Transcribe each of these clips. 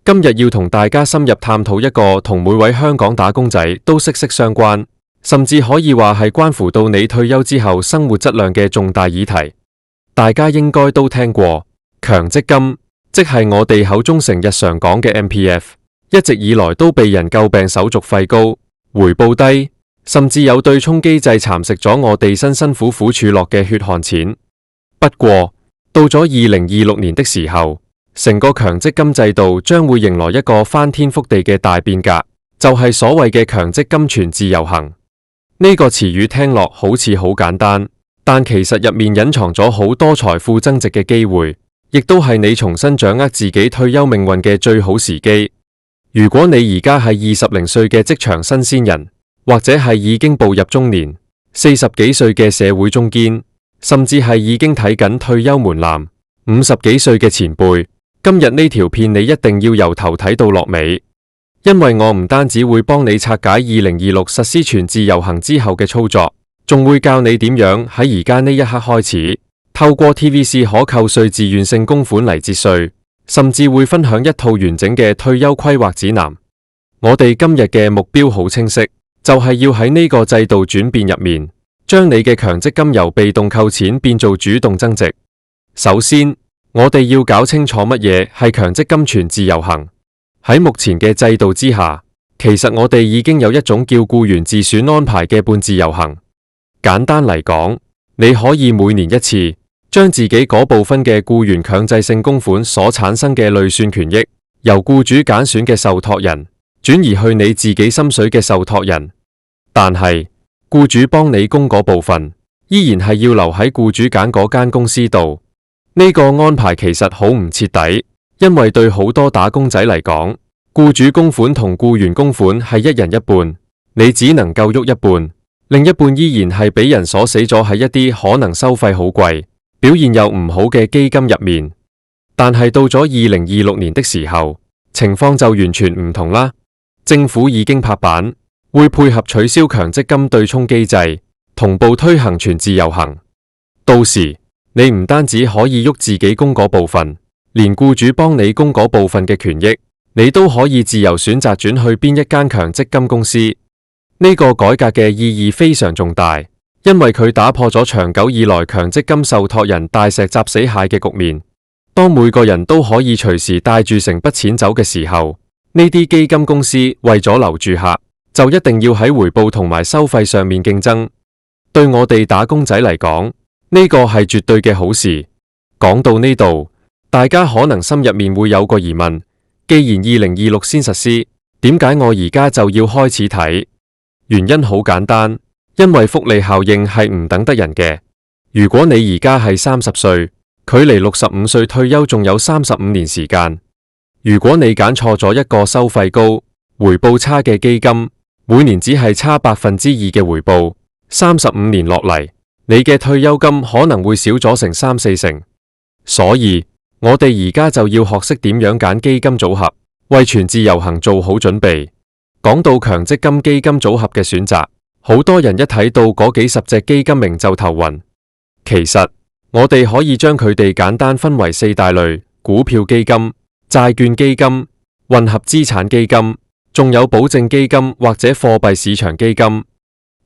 今日要同大家深入探討一個同每位香港打工仔都息息相關，甚至可以話係關乎到你退休之後生活質量嘅重大議題。大家應該都聽過強積金，即係我哋口中成日常講嘅 MPF， 一直以來都被人詬病手續費高、回報低，甚至有對沖機制蠶食咗我哋辛辛苦苦儲落嘅血汗錢。不過到咗2026年的時候，成個強積金制度將會迎來一個翻天覆地嘅大變革，就係所謂嘅強積金全自由行。呢個詞語聽落好似好簡單，但其實入面隱藏咗好多財富增值嘅機會，亦都係你重新掌握自己退休命運嘅最好時機。如果你而家係20零歲嘅職場新鮮人，或者係已經步入中年、40幾歲嘅社會中堅，甚至係已經睇緊退休門檻、50幾歲嘅前輩，今日呢條片你一定要由頭睇到落尾，因為我唔單止會幫你拆解2026實施全自由行之後嘅操作，仲會教你點樣喺而家呢一刻開始，透過 TVC 可扣稅自願性供款嚟節稅，甚至會分享一套完整嘅退休規劃指南。我哋今日嘅目標好清晰，就係要喺呢個制度轉變入面，將你嘅強積金由被動扣錢變做主動增值。首先，我哋要搞清楚乜嘢係強積金全自由行。喺目前嘅制度之下，其實我哋已經有一種叫僱員自選安排嘅半自由行。簡單嚟講，你可以每年一次，將自己嗰部分嘅僱員強制性供款所產生嘅累算權益，由僱主揀選嘅受託人，轉移去你自己心水嘅受託人。但係，僱主幫你供嗰部分，依然係要留喺僱主揀嗰間公司度。呢個安排其實好唔徹底，因為對好多打工仔嚟講，僱主供款同僱員供款係一人一半，你只能夠喐一半，另一半依然係俾人鎖死咗喺一啲可能收費好貴、表現又唔好嘅基金入面。但係到咗2026年的時候，情況就完全唔同啦。政府已經拍板，會配合取消強積金對沖機制，同步推行全自由行。到時，你唔單止可以喐自己供嗰部分，連僱主幫你供嗰部分嘅權益，你都可以自由選擇轉去邊一間強積金公司。呢個改革嘅意義非常重大，因為佢打破咗長久以來強積金受託人大石砸死蟹嘅局面。當每個人都可以隨時帶住成筆錢走嘅時候，呢啲基金公司為咗留住客，就一定要喺回報同埋收費上面競爭。對我哋打工仔嚟講，呢個係絕對嘅好事。講到呢度，大家可能心入面會有個疑問，既然2026先實施，點解我而家就要開始睇？原因好簡單，因為複利效應係唔等得人嘅。如果你而家係30歲，距離65歲退休仲有35年時間。如果你揀錯咗一個收費高、回報差嘅基金，每年只係差2%嘅回報，35年落嚟，你嘅退休金可能會少咗成3-4成。所以，我哋而家就要學識點樣揀基金組合，為全自由行做好準備。講到強積金基金組合嘅選擇，好多人一睇到嗰幾十隻基金名就頭暈。其實，我哋可以將佢哋簡單分為4大類：股票基金、債券基金、混合資產基金，仲有保證基金或者貨幣市場基金。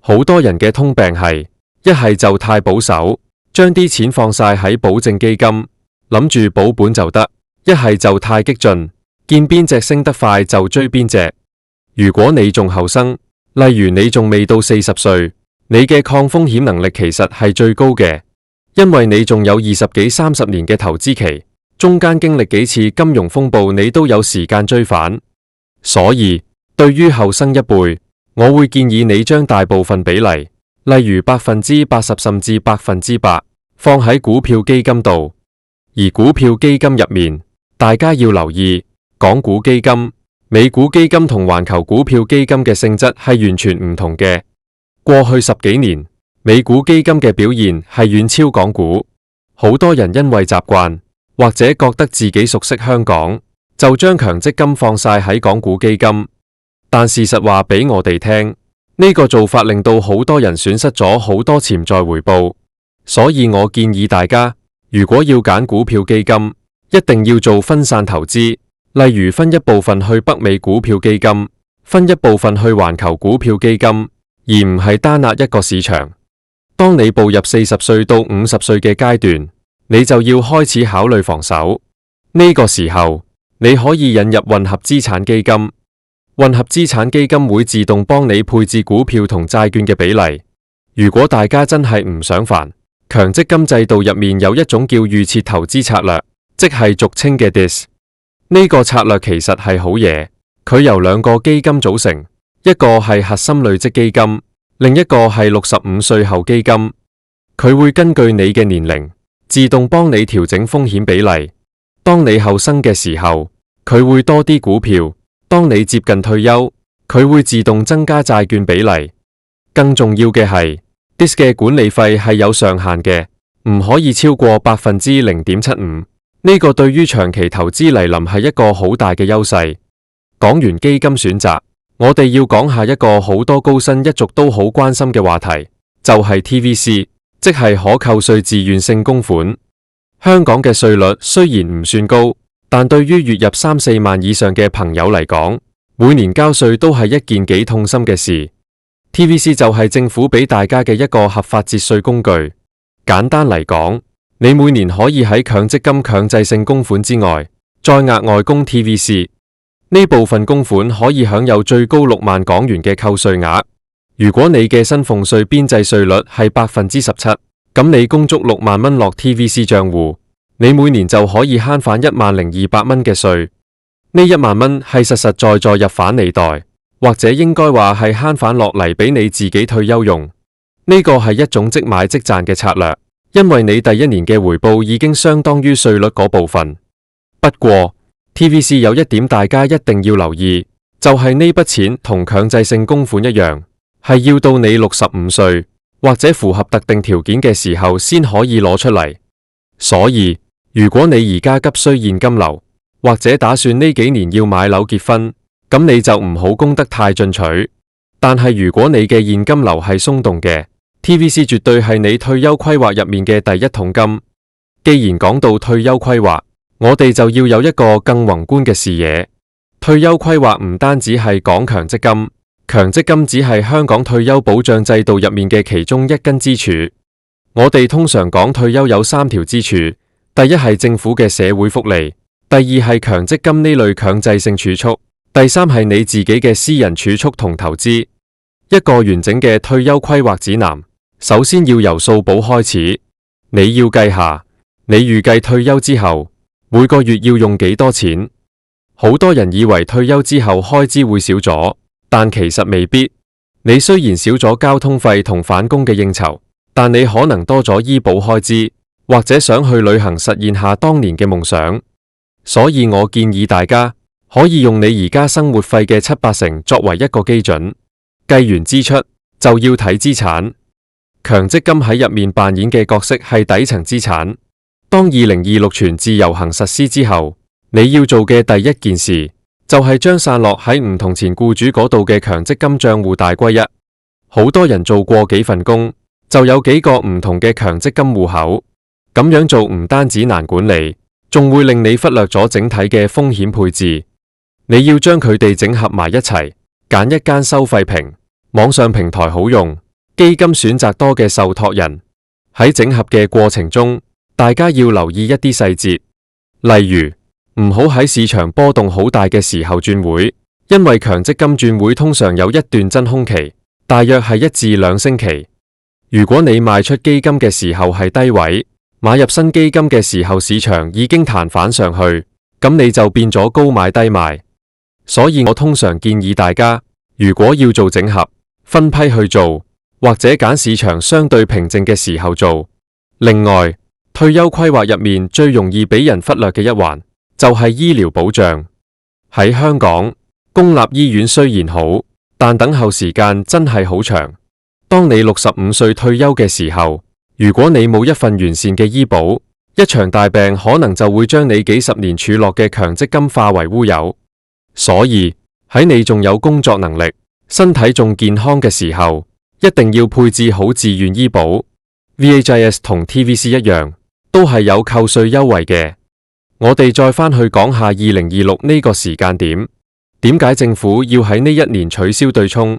好多人嘅通病係，一係就太保守，將啲錢放晒喺保證基金，諗住保本就得；一係就太激進，見邊隻升得快就追邊隻。如果你仲後生，例如你仲未到40歲，你嘅抗風險能力其實係最高嘅，因為你仲有20幾30年嘅投資期，中間經歷幾次金融風暴，你都有時間追返。所以，對於後生一輩，我會建議你將大部分比例，例如80%甚至100%，放喺股票基金度。而股票基金入面，大家要留意，港股基金、美股基金同環球股票基金嘅性質係完全唔同嘅。過去10幾年，美股基金嘅表現係遠超港股。好多人因為習慣，或者覺得自己熟悉香港，就將強積金放晒喺港股基金。但事實話俾我哋聽，呢個做法令到好多人損失咗好多潛在回報。所以我建議大家，如果要揀股票基金，一定要做分散投資，例如分一部分去北美股票基金，分一部分去環球股票基金，而唔係單押一個市場。當你步入40歲到50歲嘅階段，你就要開始考慮防守。呢個時候，你可以引入混合資產基金。混合資產基金會自動幫你配置股票同債券嘅比例。如果大家真係唔想煩，強積金制度入面有一種叫預設投資策略，即係俗稱嘅 DISC。呢個策略其實係好嘢，佢由2個基金組成，一個係核心累積基金，另一個係65歲後基金。佢會根據你嘅年齡，自動幫你調整風險比例。當你後生嘅時候，佢會多啲股票；當你接近退休，佢會自動增加債券比例。更重要嘅係，DISC 嘅管理費係有上限嘅，唔可以超過0.75%。呢個對於長期投資嚟臨係一個好大嘅優勢。講完基金選擇，我哋要講下一個好多高薪一族都好關心嘅話題，就係 TVC， 即係可扣稅自願性供款。香港嘅稅率雖然唔算高，但對於月入3-4萬以上嘅朋友嚟講，每年交稅都係一件幾痛心嘅事。TVC 就係政府俾大家嘅一個合法節稅工具。簡單嚟講，你每年可以喺強積金強制性供款之外，再額外供 TVC。呢部分供款可以享有最高6萬港元嘅扣稅額。如果你嘅薪俸稅邊際稅率係17%，咁你供足6萬蚊落 TVC 賬戶，你每年就可以慳返10200蚊嘅稅。呢1萬蚊係實實在在入返你袋，或者應該話係慳返落嚟俾你自己退休用。呢個係一種即買即賺嘅策略，因為你第一年嘅回報已經相當於稅率嗰部分。不過 TVC 有一點大家一定要留意，就係呢筆錢同強制性供款一樣，係要到你65歲或者符合特定條件嘅時候先可以攞出嚟。所以如果你而家急需現金流，或者打算呢幾年要買樓結婚，咁你就唔好供得太進取。但係如果你嘅現金流係鬆動嘅， TVC 絕對係你退休規劃入面嘅第一桶金。既然講到退休規劃，我哋就要有一個更宏觀嘅視野。退休規劃唔單止係講強積金，強積金只係香港退休保障制度入面嘅其中一根支柱。我哋通常講退休有3條支柱，第一係政府嘅社會福利，第二係強積金呢類強制性儲蓄，第三係你自己嘅私人儲蓄同投資。一個完整嘅退休規劃指南，首先要由數簿開始。你要計下，你預計退休之後每個月要用幾多錢。好多人以為退休之後開支會少咗，但其實未必。你雖然少咗交通費同返工嘅應酬，但你可能多咗醫保開支，或者想去旅行實現下當年嘅夢想。所以我建議大家可以用你而家生活費嘅7-8成作為一個基準。計完支出就要睇資產。強積金喺入面扮演嘅角色係底層資產。當2026全自由行實施之後，你要做嘅第一件事就係將散落喺唔同前僱主嗰度嘅強積金賬戶大歸一。好多人做過幾份工，就有幾個唔同嘅強積金戶口。咁樣做唔單止難管理，仲會令你忽略咗整體嘅風險配置。你要將佢哋整合埋一齊，揀一間收費平、網上平台好用、基金選擇多嘅受託人。喺整合嘅過程中，大家要留意一啲細節，例如唔好喺市場波動好大嘅時候轉會，因為強積金轉會通常有一段真空期，大約係1至2星期。如果你賣出基金嘅時候係低位，買入新基金嘅時候市場已經彈返上去，咁你就變咗高買低賣。所以我通常建議大家，如果要做整合，分批去做，或者揀市場相對平靜嘅時候做。另外，退休規劃入面最容易俾人忽略嘅一環，就係醫療保障。喺香港，公立醫院雖然好，但等候時間真係好長。當你65歲退休嘅時候，如果你冇一份完善嘅醫保，一場大病可能就會將你幾十年儲落嘅強積金化為烏有。所以喺你仲有工作能力、身體仲健康嘅時候，一定要配置好自願醫保。VHIS 同 TVC 一樣，都係有扣稅優惠嘅。我哋再返去講下2026呢個時間點，點解政府要喺呢一年取消對沖？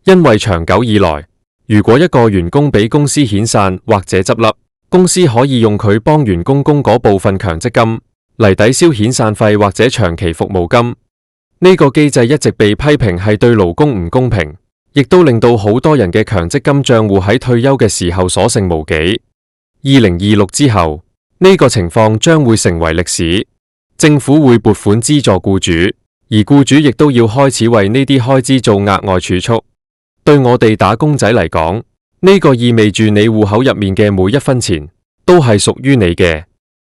因為長久以來，如果一個員工俾公司遣散或者執笠，公司可以用佢幫員工供嗰部分強積金嚟抵消遣散費或者長期服務金。呢個機制一直被批評係對勞工唔公平，亦都令到好多人嘅強積金賬戶喺退休嘅時候所剩無幾。2026之後，呢個情況將會成為歷史，政府會撥款資助僱主，而僱主亦都要開始為呢啲開支做額外儲蓄。對我哋打工仔嚟講，呢個意味住你戶口入面嘅每一分錢都係屬於你嘅。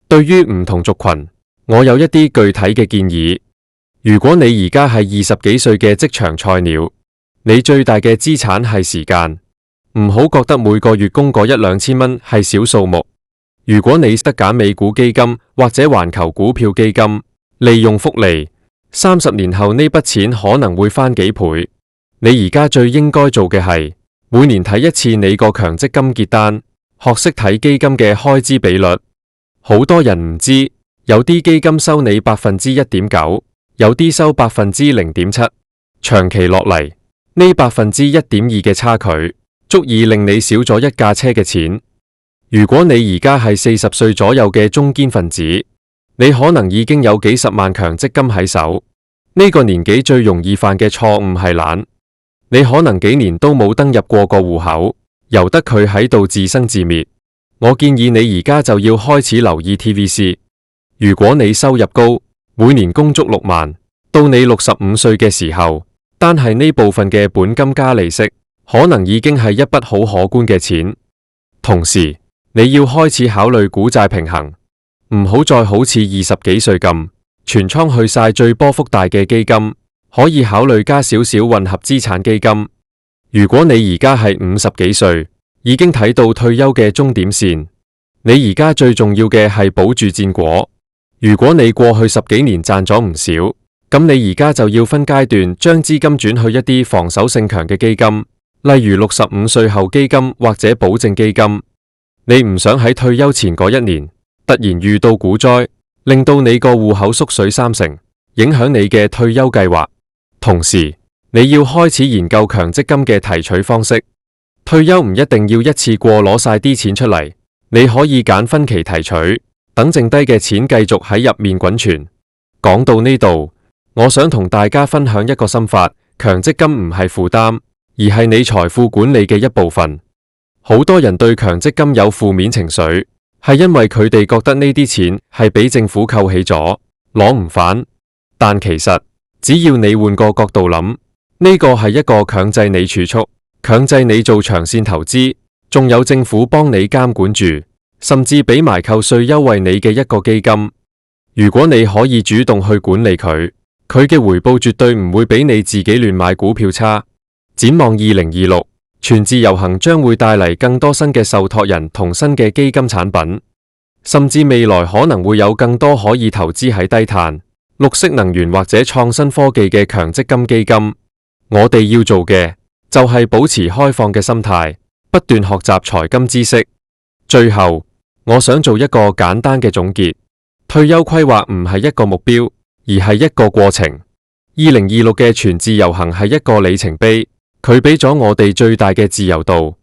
對於唔同族群，我有一啲具體嘅建議。如果你而家係20幾歲嘅職場菜鳥，你最大嘅資產係時間，唔好覺得每個月供個1、2千蚊係小數目。如果你得揀美股基金或者環球股票基金，利用複利，30年後呢筆錢可能會翻幾倍。你而家最應該做嘅係每年睇一次你個強積金結單，學識睇基金嘅開支比率。好多人唔知，有啲基金收你1.9%，有啲收0.7%，長期落嚟呢1.2%嘅差距，足以令你少咗一架車嘅錢。如果你而家係40歲左右嘅中堅分子，你可能已經有幾十萬強積金喺手。呢個年紀最容易犯嘅錯誤係懶，你可能幾年都冇登入過個戶口，由得佢喺度自生自滅。我建議你而家就要開始留意 TVC。如果你收入高，每年供足6萬，到你65歲嘅時候，單係呢部分嘅本金加利息，可能已經係一筆好可觀嘅錢。同時，你要開始考慮股債平衡，唔好再好似20幾歲咁全倉去晒最波幅大嘅基金，可以考慮加少少混合資產基金。如果你而家係50幾歲，已經睇到退休嘅終點線，你而家最重要嘅係保住戰果。如果你過去10幾年賺咗唔少，咁你而家就要分階段將資金轉去一啲防守性強嘅基金，例如65歲後基金或者保證基金。你唔想喺退休前嗰1年突然遇到股災，令到你個戶口縮水30%，影響你嘅退休計劃。同時，你要開始研究強積金嘅提取方式。退休唔一定要一次過攞晒啲錢出嚟，你可以揀分期提取，等剩低嘅錢繼續喺入面滾存。講到呢度，我想同大家分享一個心法：強積金唔係負擔，而係你財富管理嘅一部分。好多人對強積金有負面情緒，係因為佢哋覺得呢啲錢係俾政府扣起咗，攞唔返。但其實只要你換個角度諗，呢個係一個強制你儲蓄、強制你做長線投資，仲有政府幫你監管住，甚至俾埋扣稅優惠你嘅一個基金。如果你可以主動去管理佢，佢嘅回報絕對唔會比你自己亂買股票差。展望2026，全自由行將會帶嚟更多新嘅受託人同新嘅基金產品，甚至未來可能會有更多可以投資喺低碳、綠色能源或者創新科技嘅強積金基金。我哋要做嘅就係保持開放嘅心態，不斷學習財金知識。最後，我想做一個簡單嘅總結：退休規劃唔係一個目標，而係一個過程。2026嘅全自由行係一個里程碑。佢俾咗我哋最大嘅自由度。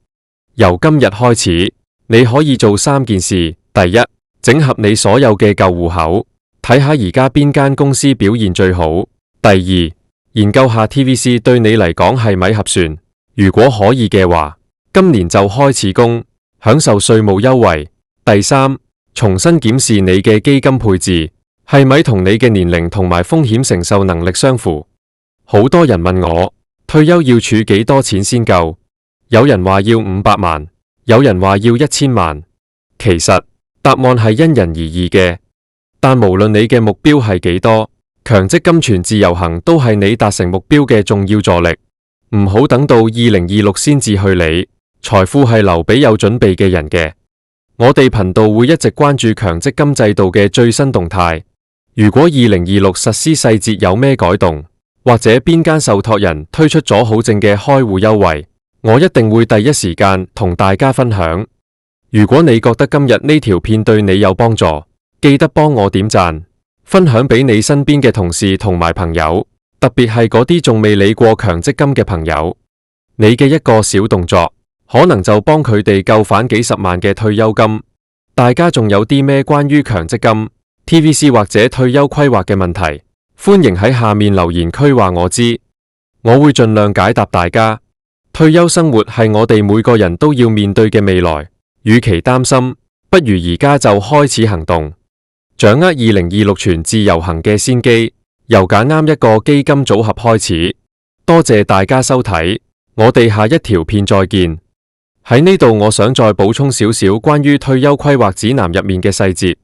由今日開始，你可以做3件事：第一，整合你所有嘅舊戶口，睇下而家邊間公司表現最好；第二，研究下 TVC 對你嚟講係咪合算。如果可以嘅話，今年就開始供，享受稅務優惠。第三，重新檢視你嘅基金配置，係咪同你嘅年齡同埋風險承受能力相符。好多人問我，退休要儲幾多錢先夠？有人話要500萬，有人話要1000萬。其實答案係因人而異嘅，但無論你嘅目標係幾多，強積金全自由行都係你達成目標嘅重要助力。唔好等到2026先至去理，財富係留俾有準備嘅人嘅。我哋頻道會一直關注強積金制度嘅最新動態。如果2026實施細節有咩改動，或者邊間受託人推出咗好正嘅開戶優惠，我一定會第一時間同大家分享。如果你覺得今日呢條片對你有幫助，記得幫我點讚、分享俾你身邊嘅同事同埋朋友，特別係嗰啲仲未理過強積金嘅朋友。你嘅一個小動作，可能就幫佢哋救返幾十萬嘅退休金。大家仲有啲咩關於強積金、TVC 或者退休規劃嘅問題，歡迎喺下面留言區話我知，我會盡量解答大家。退休生活係我哋每個人都要面對嘅未來，與其擔心，不如而家就開始行動，掌握2026全自由行嘅先機。由揀啱一個基金組合開始。多謝大家收睇，我哋下一條片再見。喺呢度我想再補充少少關於退休規劃指南入面嘅細節。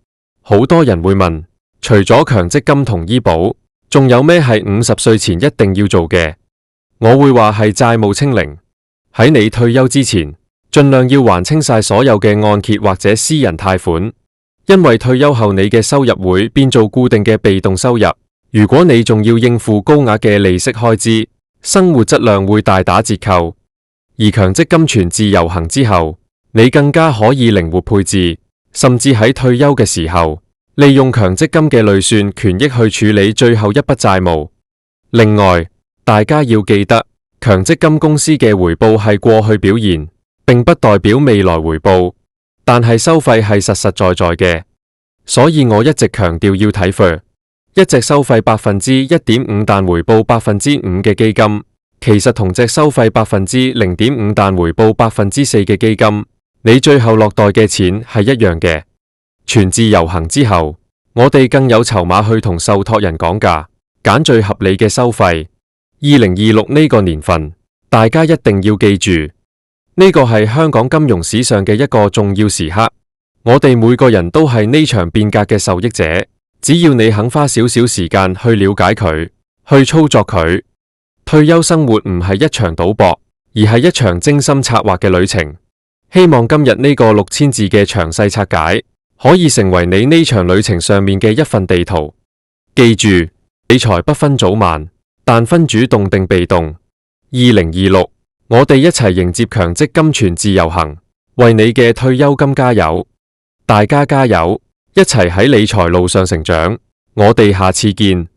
好多人會問，除咗強積金同醫保，仲有咩係50歲前一定要做嘅？我會話係債務清零。喺你退休之前，盡量要還清晒所有嘅按揭或者私人貸款，因為退休後你嘅收入會變做固定嘅被動收入。如果你仲要應付高額嘅利息開支，生活質量會大打折扣。而強積金全自由行之後，你更加可以靈活配置，甚至喺退休嘅時候，利用強積金嘅累算權益去處理最後一筆債務。另外，大家要記得，強積金公司嘅回報係過去表現，並不代表未來回報，但係收費係實實在在嘅。所以我一直強調要睇 FIR。一隻收費1.5%但回報5%嘅基金，其實同隻收費0.5%但回報4%嘅基金，你最後落袋嘅錢係一樣嘅。全自由行之後，我哋更有籌碼去同受託人講價，揀最合理嘅收費。2026呢個年份，大家一定要記住，呢個係香港金融史上嘅一個重要時刻。我哋每個人都係呢場變革嘅受益者。只要你肯花少少時間去了解佢，去操作佢，退休生活唔係一場賭博，而係一場精心策劃嘅旅程。希望今日呢個6000字嘅詳細拆解，可以成為你呢場旅程上面嘅一份地圖。記住，理財不分早晚，但分主動定被動。2026，我哋一齊迎接強積金全自由行，為你嘅退休金加油！大家加油！一齊喺理財路上成長，我哋下次見。